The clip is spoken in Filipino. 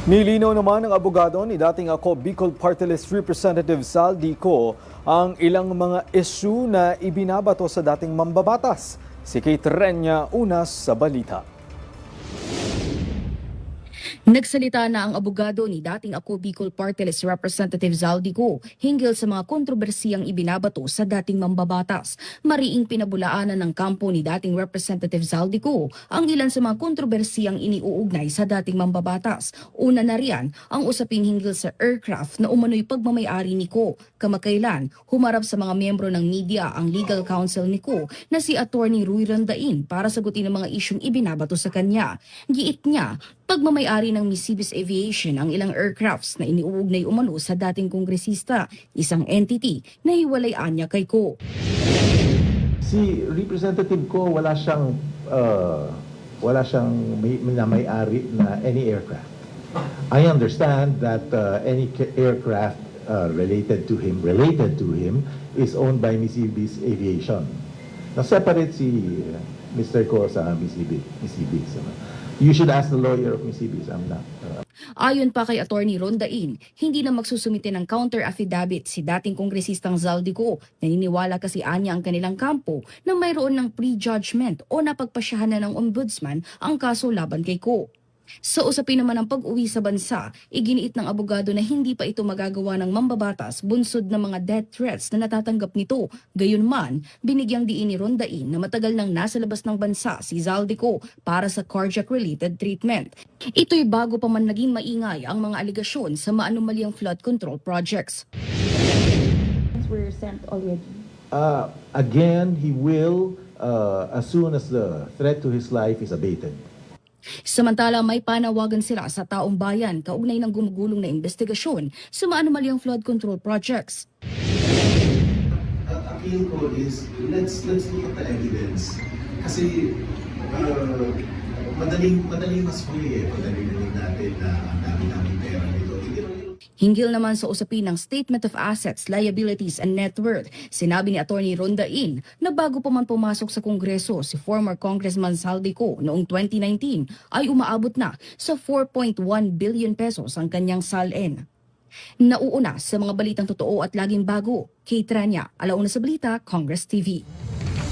Nilinaw naman ng abogado ni dating ako Bicol Party List Representative Sal Dico ang ilang mga isyu na ibinabato sa dating mambabatas. Si Kate Renya unas sa balita. Nagsalita na ang abogado ni dating ako Bicol Party List Representative Zaldico hinggil sa mga kontrobersiyang ibinabato sa dating mambabatas. Mariing pinabulaanan ng kampo ni dating Representative Zaldico ang ilan sa mga kontrobersiyang iniuugnay sa dating mambabatas. Una na riyan ang usaping hinggil sa aircraft na umano'y pagmamayari ni Ko. Kamakailan, humarap sa mga miyembro ng media ang legal counsel ni Ko na si Attorney Rui Randain para sagutin ang mga isyong ibinabato sa kanya. Giit niya, pagmamayari ng Misibis Aviation ang ilang aircrafts na iniuugnay umano sa dating kongresista, isang entity na hiwalayan niya kay Ko. Si Representative Ko wala siyang may-ari na any aircraft. I understand that any aircraft related to him is owned by Misibis Aviation. Now separate si Mr. Ko sa Misibis. You should ask the lawyer of Misibis. I'm not. Ayon pa kay Attorney Rondain, hindi na magsusumite ng counter affidavit si dating kongresistang Zaldico. Naniniwala kasi anya ang kanilang kampo na mayroon ng prejudgment o napagpasyahan na ng ombudsman ang kaso laban kay Ko. Sa usapin naman ng pag-uwi sa bansa, iginiit ng abogado na hindi pa ito magagawa ng mambabatas bunsod ng mga death threats na natatanggap nito. Gayunman, binigyang diin ni Rondain na matagal nang nasa labas ng bansa si Zaldico para sa cardiac-related treatment. Ito'y bago pa man naging maingay ang mga aligasyon sa maanumalyang flood control projects. Were sent already. Again, he will, as soon as the threat to his life is abated. Samantala, may panawagan sila sa taong bayan kaugnay ng gumugulong na investigasyon sa maanumalyang flood control projects. Appeal ko is, let's look at the evidence. Kasi madaling mas huli Madaling natin na ang dami-daming pera nito. Hinggil naman sa usapin ng Statement of Assets, Liabilities and Net Worth, sinabi ni Attorney Rondain na bago pa man pumasok sa Kongreso si former Congressman Zaldico noong 2019 ay umaabot na sa 4.1 billion pesos ang kanyang salin. Nauuna sa mga balitang totoo at laging bago, Kate Renya, Alauna sa Balita, Congress TV.